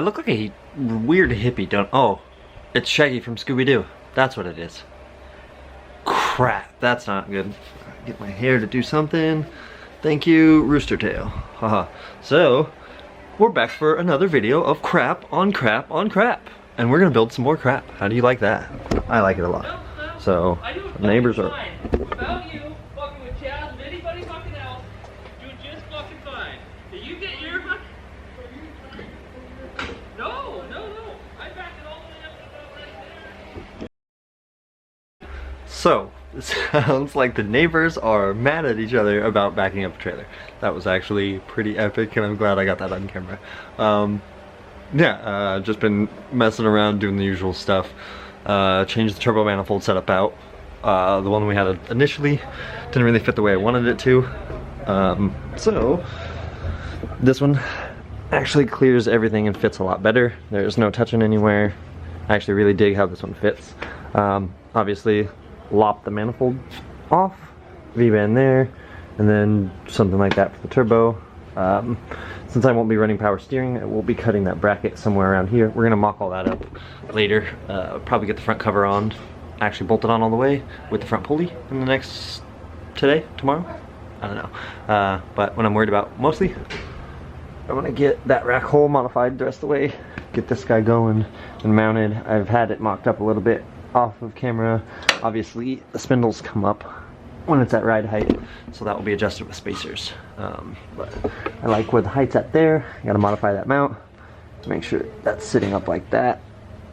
look like a weird hippie, don't... Oh, it's Shaggy from Scooby-Doo. That's what it is. Crap, that's not good. Get my hair to do something. Thank you, Rooster Tail. Haha. So, we're back for another video of crap on crap on crap. And we're gonna build some more crap. How do you like that? I like it a lot. So, neighbors are... Without you fucking with Chaz and anybody fucking else, do just fucking fine. Do you get your fucking... No. I backed it all the way up right there. So, it sounds like the neighbors are mad at each other about backing up a trailer. That was actually pretty epic, and I'm glad I got that on camera. Just been messing around doing the usual stuff. Changed the turbo manifold setup out. The one we had initially didn't really fit the way I wanted it to. So, this one actually clears everything and fits a lot better. There's no touching anywhere. I actually really dig how this one fits. Obviously, lop the manifold off, V-band there, and then something like that for the turbo. Since I won't be running power steering, I will be cutting that bracket somewhere around here. We're gonna mock all that up later. Probably get the front cover on, actually bolt it on all the way with the front pulley in the next, tomorrow? I don't know. But what I'm worried about mostly, I wanna get that rack hole modified the rest of the way, get this guy going and mounted. I've had it mocked up a little bit off of camera. Obviously, the spindles come up when it's at ride height, so that will be adjusted with spacers. But I like where the height's at there. I gotta modify that mount to make sure that's sitting up like that,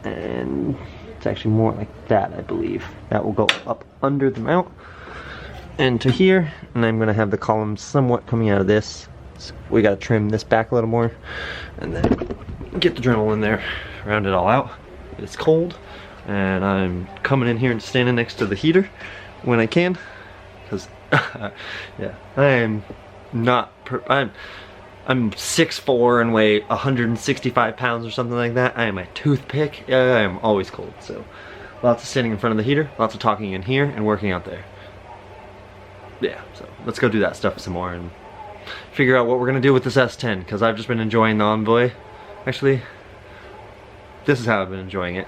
and it's actually more like that, I believe. That will go up under the mount and to here, and I'm gonna have the columns somewhat coming out of this. So we gotta trim this back a little more, and then get the Dremel in there, round it all out. It's cold, and I'm coming in here and standing next to the heater when I can, because yeah, I'm 6'4" and weigh 165 pounds or something like that. I am a toothpick. I am always cold. So lots of standing in front of the heater, lots of talking in here, and working out there. Yeah, so let's go do that stuff some more and figure out what we're gonna do with this S10, because I've just been enjoying the Envoy. Actually, this is how I've been enjoying it.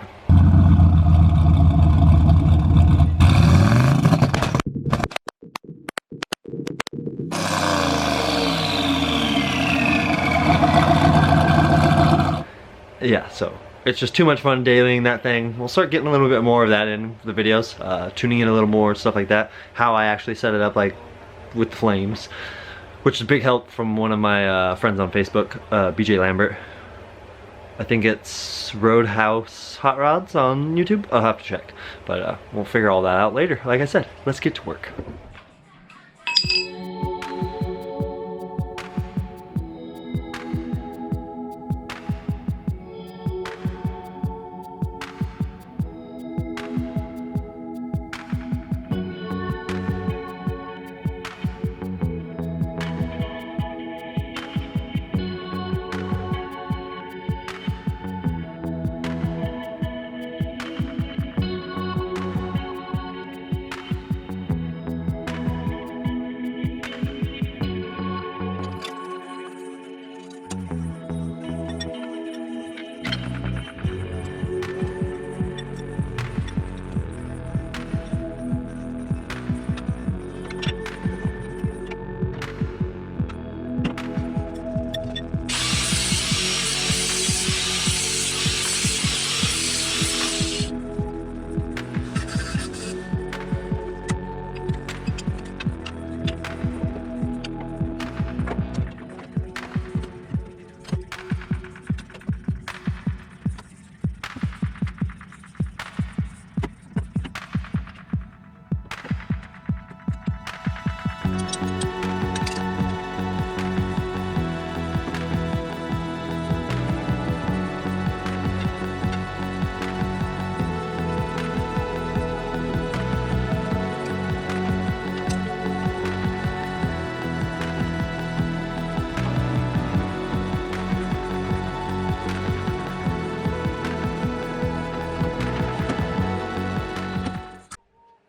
Yeah, so it's just too much fun dailying that thing. We'll start getting a little bit more of that in the videos, tuning in a little more, stuff like that. How I actually set it up, like with the flames, which is a big help from one of my friends on Facebook, BJ Lambert. I think it's Roadhouse Hot Rods on YouTube. I'll have to check, but we'll figure all that out later. Like I said, let's get to work.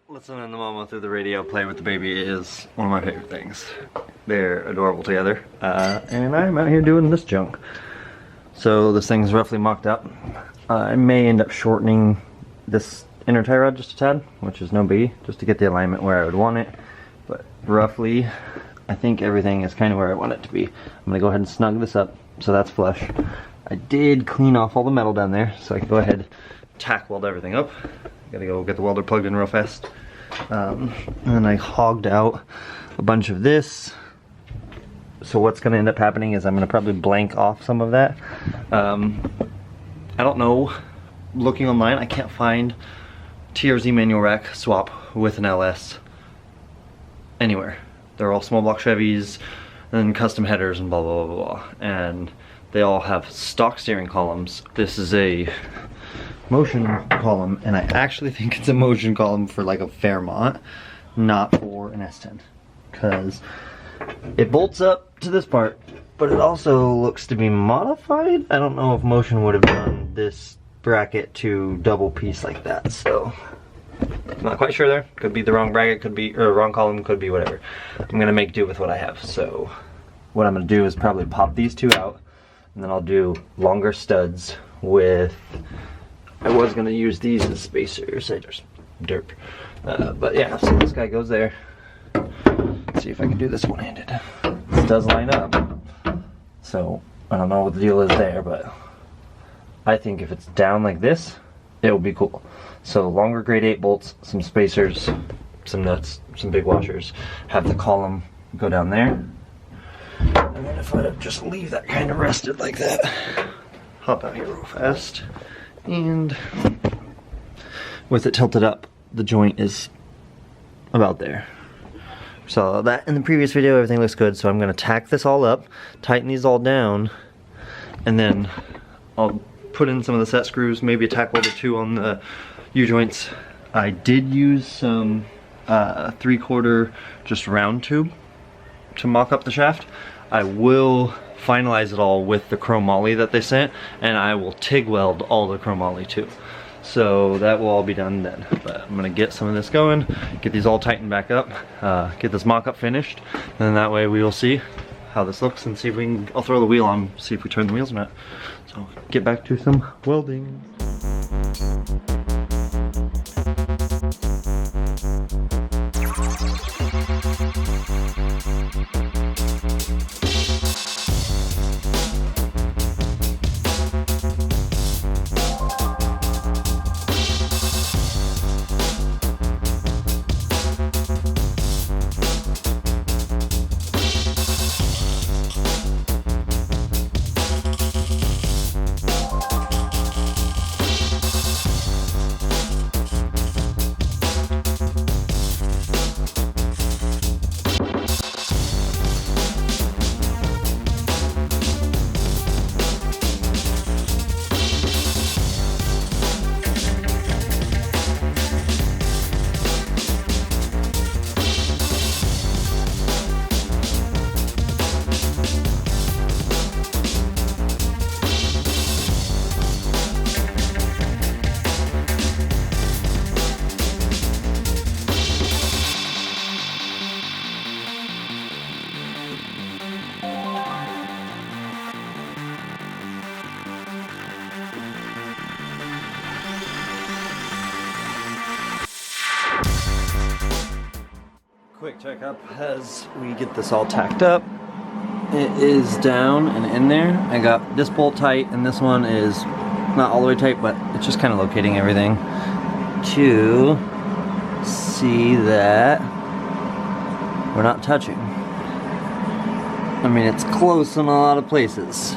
Listening to the mama through the radio play with the baby is one of my favorite things. They're adorable together, and I'm out here doing this junk. So this thing's roughly mocked up. I may end up shortening this inner tie rod just a tad, which is no biggie, just to get the alignment where I would want it. But roughly, I think everything is kind of where I want it to be. I'm gonna go ahead and snug this up so that's flush. I did clean off all the metal down there, so I can go ahead and tack weld everything up. Gotta go get the welder plugged in real fast. And then I hogged out a bunch of this. So what's gonna end up happening is I'm gonna probably blank off some of that. I don't know, looking online, I can't find TRZ manual rack swap with an LS anywhere. They're all small block Chevys and custom headers and blah blah blah blah, and they all have stock steering columns. This is a motion column, and I actually think it's a motion column for like a Fairmont, not for an S10, because it bolts up to this part, but it also looks to be modified. I don't know if Motion would have done this bracket to double piece like that, so I'm not quite sure there. Could be the wrong bracket, could be, or wrong column, could be whatever. I'm gonna make do with what I have. So what I'm gonna do is probably pop these two out, and then I'll do longer studs with, I was gonna use these as spacers, I just derp. But yeah, so this guy goes there. Let's see if I can do this one-handed. This does line up. So I don't know what the deal is there, but I think if it's down like this, it will be cool. So longer grade 8 bolts, some spacers, some nuts, some big washers. Have the column go down there. And then if I just leave that kind of rested like that, hop out here real fast. And with it tilted up, the joint is about there. So that in the previous video, everything looks good. So I'm gonna tack this all up, tighten these all down, and then I'll put in some of the set screws, maybe a tack weld or two on the U-joints. I did use some 3/4 just round tube to mock up the shaft. I will finalize it all with the chromoly that they sent, and I will TIG weld all the chromoly too. So that will all be done then. But I'm gonna get some of this going, get these all tightened back up, get this mock-up finished, and then that way we will see how this looks and see if we can, I'll throw the wheel on, see if we turn the wheels or not. So get back to some welding. Quick checkup as we get this all tacked up. It is down and in there. I got this bolt tight, and this one is not all the way tight, but it's just kind of locating everything to see that we're not touching. I mean, it's close in a lot of places,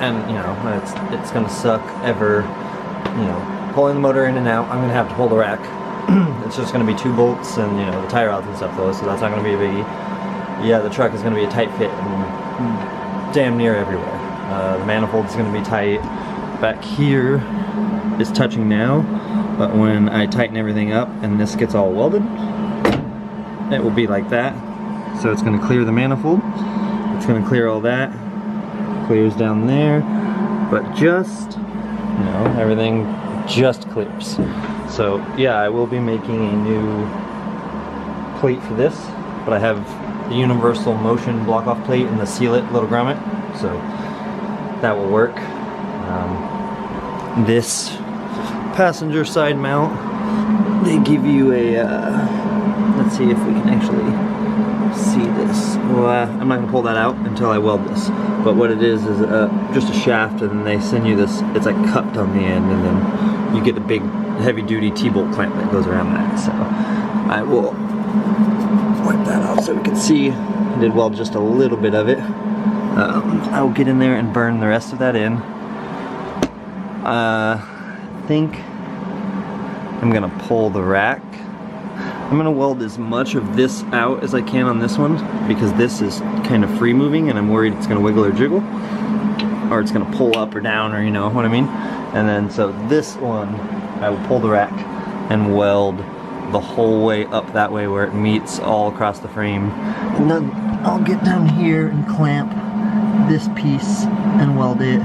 and you know, it's gonna suck ever, you know, pulling the motor in and out. I'm gonna have to pull the rack. It's just gonna be 2 bolts and, you know, the tie rods and stuff though, so that's not gonna be a biggie. Yeah, the truck is gonna be a tight fit and damn near everywhere. The manifold is gonna be tight. Back here is touching now, but when I tighten everything up and this gets all welded, it will be like that. So it's gonna clear the manifold. It's gonna clear all that. Clears down there, but just, you know, everything just clears. So yeah, I will be making a new plate for this, but I have the universal motion block off plate and the seal it little grommet. So that will work. This passenger side mount, they give you a, let's see if we can actually see this. Well, I'm not gonna pull that out until I weld this. But what it is just a shaft, and then they send you this, it's like cupped on the end, and then you get a big heavy duty T-bolt clamp that goes around that. So I will wipe that off so we can see. I did weld just a little bit of it. I will get in there and burn the rest of that in. I think I'm gonna pull the rack. I'm gonna weld as much of this out as I can on this one, because this is kind of free moving and I'm worried it's gonna wiggle or jiggle, or it's gonna pull up or down, or you know what I mean. And then so this one, I will pull the rack and weld the whole way up that way where it meets all across the frame. And then I'll get down here and clamp this piece and weld it.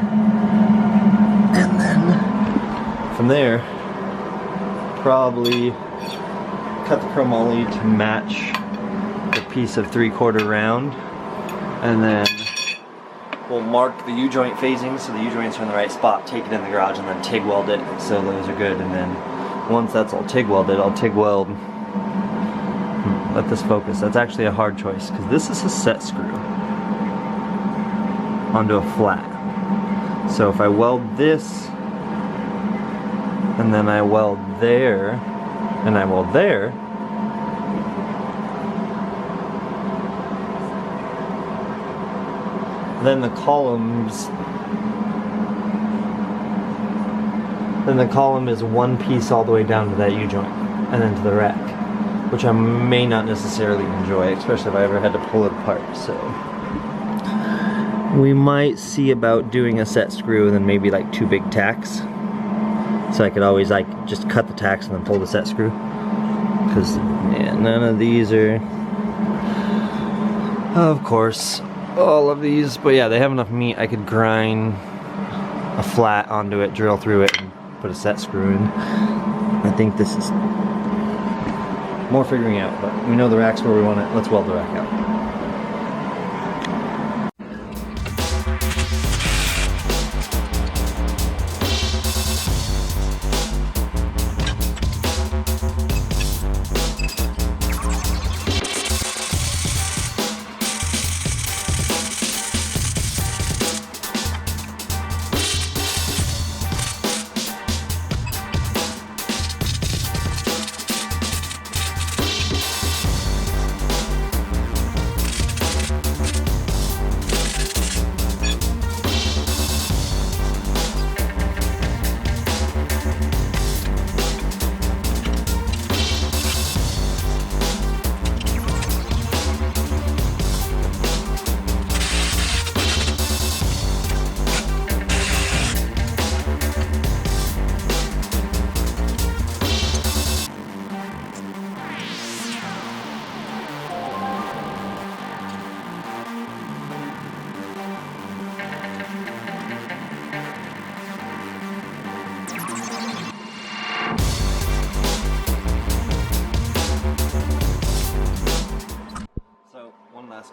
And then from there, probably cut the chromoly to match the piece of 3/4 round, and then we'll mark the U-joint phasing so the U-joints are in the right spot, take it in the garage, and then TIG weld it so those are good. And then once that's all TIG welded, I'll TIG weld. Let this focus. That's actually a hard choice because this is a set screw onto a flat. So if I weld this, and then I weld there, and I weld there, then the column is one piece all the way down to that U-joint and then to the rack, which I may not necessarily enjoy, especially if I ever had to pull it apart. So we might see about doing a set screw and then maybe like 2 big tacks, so I could always like just cut the tacks and then pull the set screw, because yeah, none of these are, of course, all of these, but yeah, they have enough meat. I could grind a flat onto it, drill through it, and put a set screw in. I think this is more figuring out, but we know the rack's where we want it. Let's weld the rack out.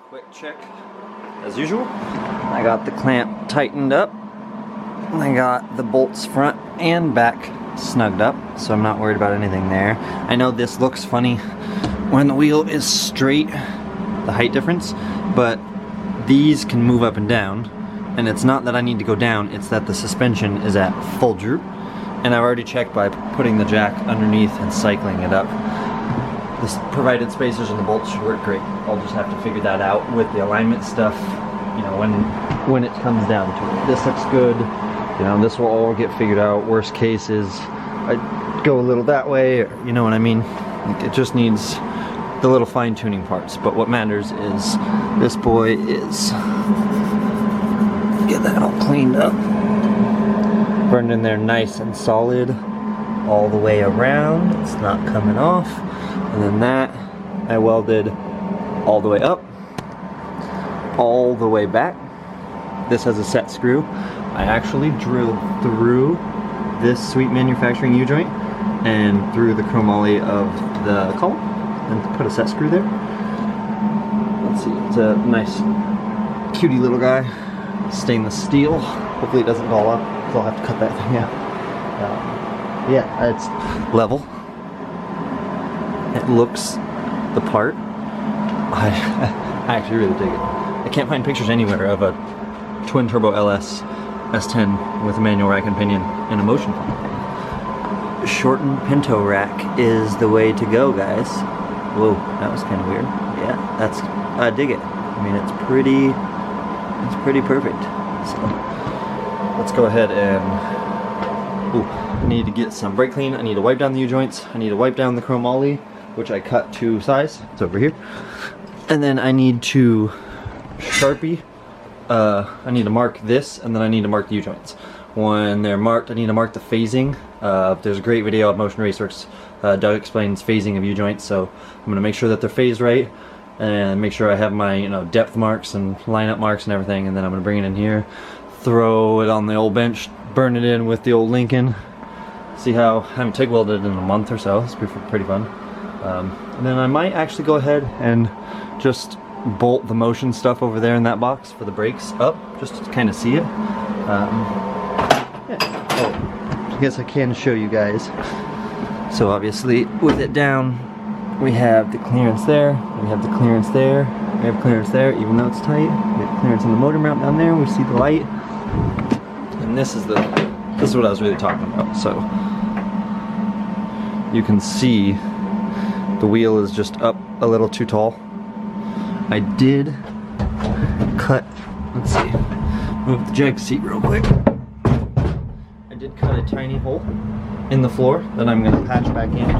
Quick check as usual. I got the clamp tightened up, and I got the bolts front and back snugged up, so I'm not worried about anything there. I know this looks funny when the wheel is straight, the height difference, but these can move up and down, and it's not that I need to go down, it's that the suspension is at full droop, and I've already checked by putting the jack underneath and cycling it up. The provided spacers and the bolts should work great. I'll just have to figure that out with the alignment stuff, you know, when it comes down to it. This looks good, you know, this will all get figured out. Worst case is I go a little that way, or, you know what I mean? It just needs the little fine tuning parts, but what matters is this boy is, get that all cleaned up, burned in there nice and solid all the way around. It's not coming off. And then that I welded all the way up, all the way back. This has a set screw. I actually drilled through this sweet manufacturing U-joint and through the chromoly of the column and put a set screw there. Let's see, it's a nice cutie little guy, stainless steel. Hopefully it doesn't fall off, because I'll have to cut that thing out. Yeah, it's level. It looks the part. I actually really dig it. I can't find pictures anywhere of a twin turbo LS S10 with a manual rack and pinion and a motion pump. Shortened Pinto rack is the way to go, guys. Whoa, that was kind of weird. Yeah, I dig it. I mean, it's pretty perfect. So let's go ahead and, I need to get some brake clean. I need to wipe down the U-joints. I need to wipe down the chromoly, which I cut to size. It's over here. And then I need to Sharpie. I need to mark this, and then I need to mark the U-joints. When they're marked, I need to mark the phasing. There's a great video of Motion Raceworks. Doug explains phasing of U-joints, so I'm going to make sure that they're phased right, and make sure I have my depth marks and lineup marks and everything, and then I'm going to bring it in here, throw it on the old bench, burn it in with the old Lincoln. See how I haven't TIG welded in a month or so. It's pretty fun. And then I might actually go ahead and just bolt the motion stuff over there in that box for the brakes up, just to kind of see it. Yeah. Oh, I guess I can show you guys. So obviously with it down, we have the clearance there, we have the clearance there, we have clearance there, even though it's tight. We have clearance on the motor mount down there, we see the light. And this is what I was really talking about. So you can see the wheel is just up a little too tall. I did cut, let's see, move the jag seat real quick. I did cut a tiny hole in the floor that I'm going to patch back in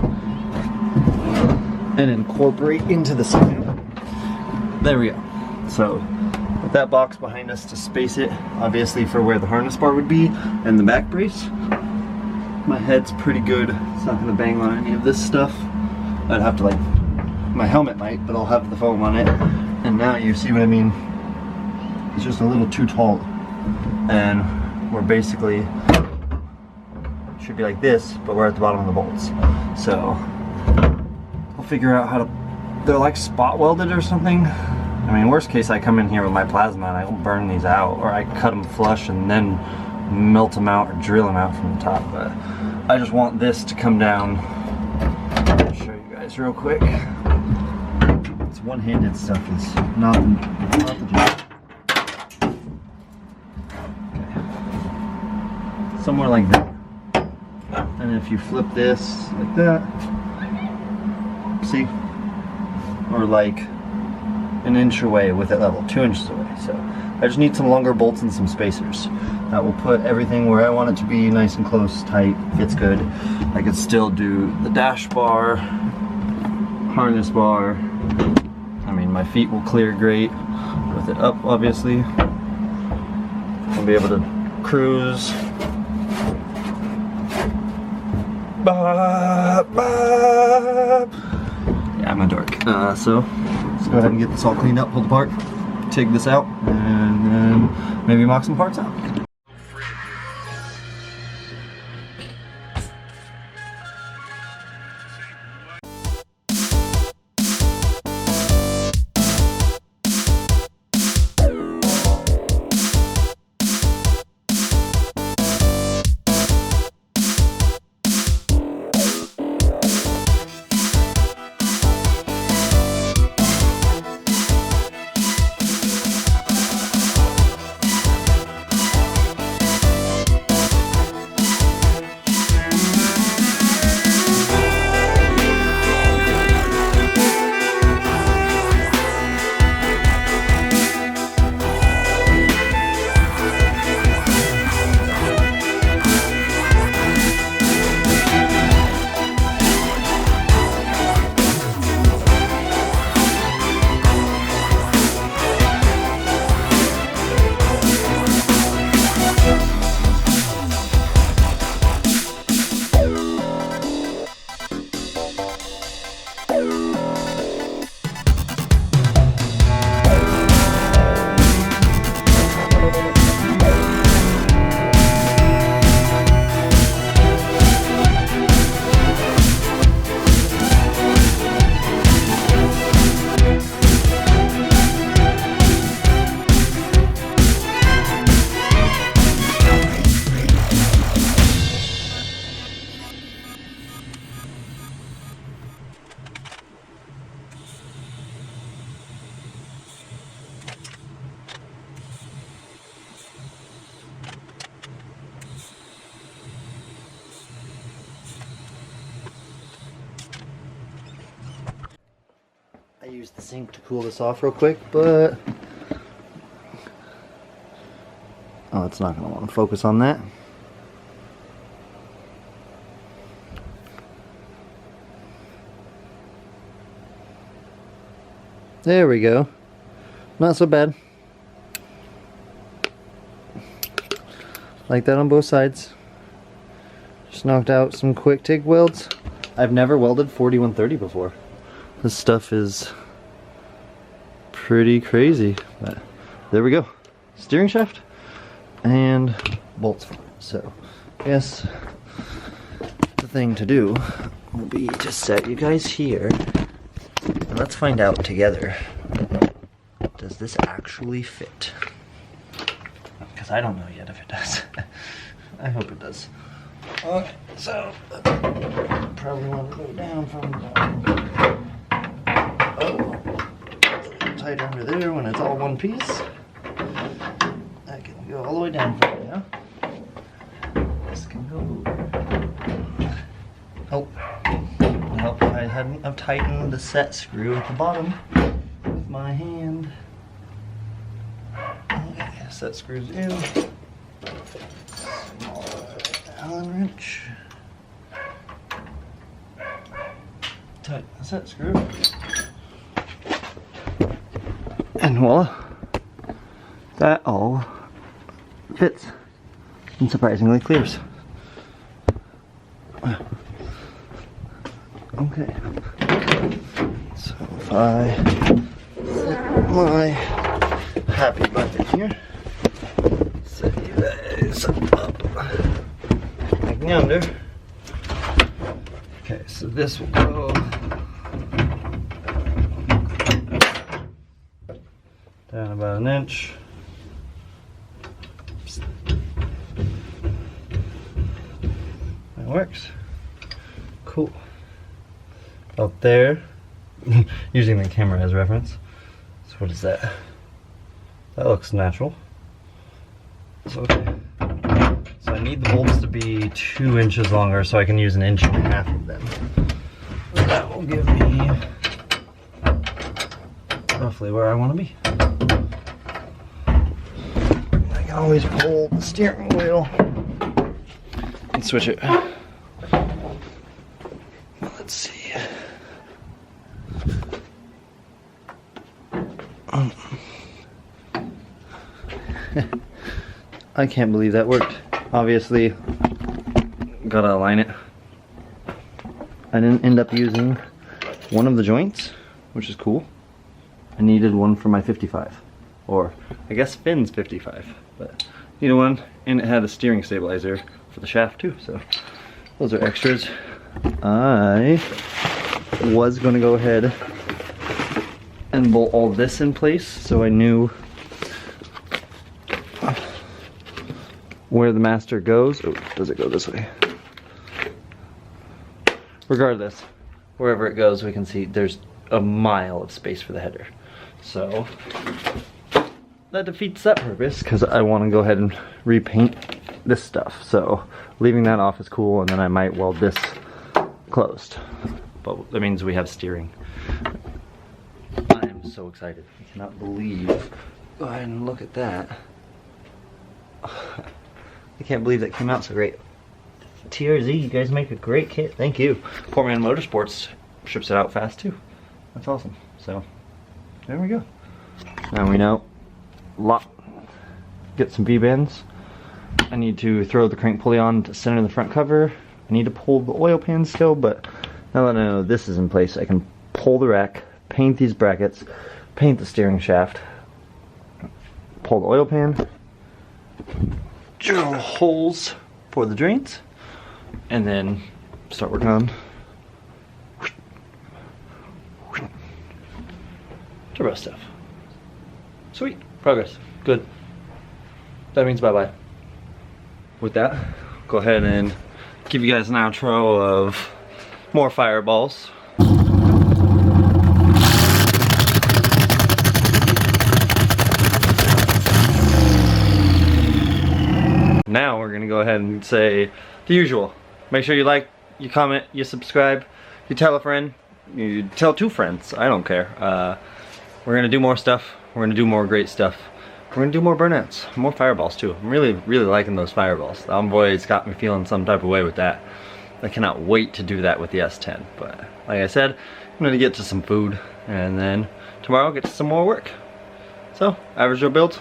and incorporate into the seat. There we go. So with that box behind us to space it, obviously for where the harness bar would be and the back brace. My head's pretty good. It's not going to bang on any of this stuff. I'd have to my helmet might, but I'll have the foam on it. And now you see what I mean. It's just a little too tall. And we're basically, should be like this, but we're at the bottom of the bolts. So I'll figure out how to, they're like spot welded or something. I mean, worst case, I come in here with my plasma and I will burn these out, or I cut them flush and then melt them out or drill them out from the top. But I just want this to come down. I'll show you guys real quick. It's one-handed stuff, is not the job. Okay. Somewhere like that. And if you flip this like that, see? Or like an inch away with it level, 2 inches away. So I just need some longer bolts and some spacers. That will put everything where I want it to be, nice and close, tight, fits good. I could still do the dash bar, harness bar. I mean, my feet will clear great with it up, obviously. I'll be able to cruise. Yeah, I'm a dork. So let's go ahead and get this all cleaned up, pulled apart, TIG this out, and then maybe mock some parts out. use the sink to cool this off real quick, but oh, it's not going to want to focus on that. There we go. Not so bad. Like that on both sides. Just knocked out some quick TIG welds. I've never welded 4130 before. This stuff is pretty crazy. But there we go. Steering shaft and bolts for it. So I guess the thing to do will be to set you guys here. And let's find out together, does this actually fit? Because I don't know yet if it does. I hope it does. Okay, so probably want to go down from tight under there when it's all one piece. I can go all the way down from it now. This can go. Oh. Nope, I hadn't. I've tightened the set screw at the bottom with my hand. Okay, set screws in. Small Allen wrench. Tighten the set screw. And voila. That all fits and surprisingly clears. Okay, so if I set my happy button here, set you guys up like yonder. Okay, so this will go down about an inch. That works. Cool. Out there, using the camera as reference. So what is that? That looks natural. So okay. So I need the bolts to be 2 inches longer so I can use 1.5 inches of them. That will give me roughly where I want to be. I can always pull the steering wheel and switch it. Let's see. I can't believe that worked. Obviously, gotta align it. I didn't end up using one of the joints, which is cool. I needed one for my 55, or I guess Finn's 55, but needed one, and it had a steering stabilizer for the shaft too, so those are extras. I was gonna go ahead and bolt all this in place so I knew where the master goes. Oh, does it go this way? Regardless, wherever it goes, we can see there's a mile of space for the header. So that defeats that purpose because I want to go ahead and repaint this stuff. So leaving that off is cool, and then I might weld this closed. But that means we have steering. I am so excited. I cannot believe. Go ahead and look at that. I can't believe that came out so great. TRZ, you guys make a great kit. Thank you. Portman Motorsports ships it out fast too. That's awesome. So there we go. Now we know. Get some V-bands. I need to throw the crank pulley on to center the front cover. I need to pull the oil pan still, but now that I know this is in place, I can pull the rack, paint these brackets, paint the steering shaft, pull the oil pan, drill holes for the drains, and then start working on turbo stuff. Sweet. Progress. Good. That means bye-bye. With that, go ahead and give you guys an outro of more fireballs. Now we're gonna go ahead and say the usual. Make sure you like, you comment, you subscribe, you tell a friend, You tell 2 friends. I don't care. We're gonna do more stuff. We're gonna do more great stuff. We're gonna do more burnouts, more fireballs too. I'm really liking those fireballs. The Envoy's got me feeling some type of way with that. I cannot wait to do that with the S10. But like I said, I'm gonna get to some food, and then tomorrow get to some more work. So, Average Joe build.